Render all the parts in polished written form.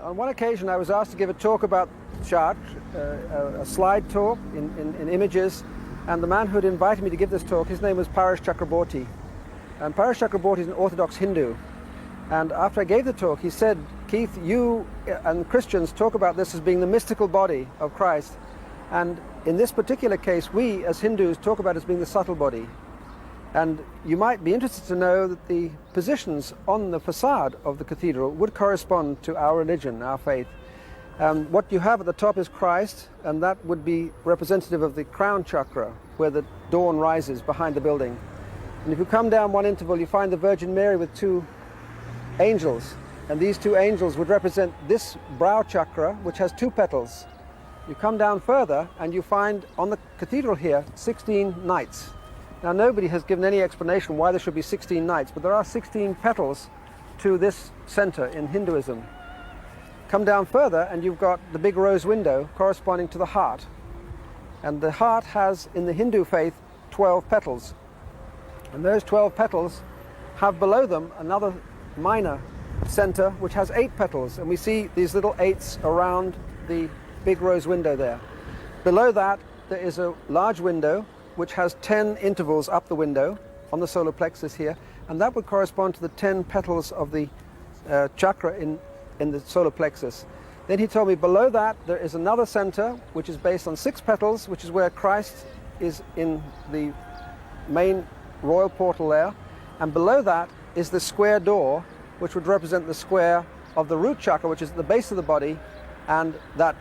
On one occasion I was asked to give a talk about chart, a slide talk in images, and the man who had invited me to give this talk, his name was Paresh Chakraborty. And Paresh Chakraborty is an Orthodox Hindu. And after I gave the talk, he said, "Keith, you and Christians talk about this as being the mystical body of Christ. And in this particular case, we as Hindus talk about it as being the subtle body. And you might be interested to know that the positions on the facade of the cathedral would correspond to our religion, our faith. What you have at the top is Christ, and that would be representative of the crown chakra, where the dawn rises behind the building. And if you come down one interval, you find the Virgin Mary with two angels, and these two angels would represent this brow chakra, which has two petals. You come down further and you find on the cathedral here 16 knights. Now nobody has given any explanation why there should be 16 knights, but there are 16 petals to this center in Hinduism. Come down further and you've got the big rose window corresponding to the heart. And the heart has, in the Hindu faith, 12 petals. And those 12 petals have below them another minor center which has 8 petals, and we see these little 8s around the big rose window there. Below that there is a large window which has 10 intervals up the window on the solar plexus here, and that would correspond to the 10 petals of the chakra in the solar plexus. Then he told me below that there is another center which is based on 6 petals, which is where Christ is in the main royal portal there, and below that is the square door, which would represent the square of the root chakra, which is at the base of the body, and that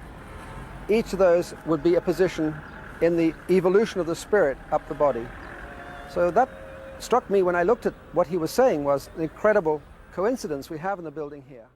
each of those would be a position in the evolution of the spirit up the body. So that struck me when I looked at what he was saying, was an incredible coincidence we have in the building here.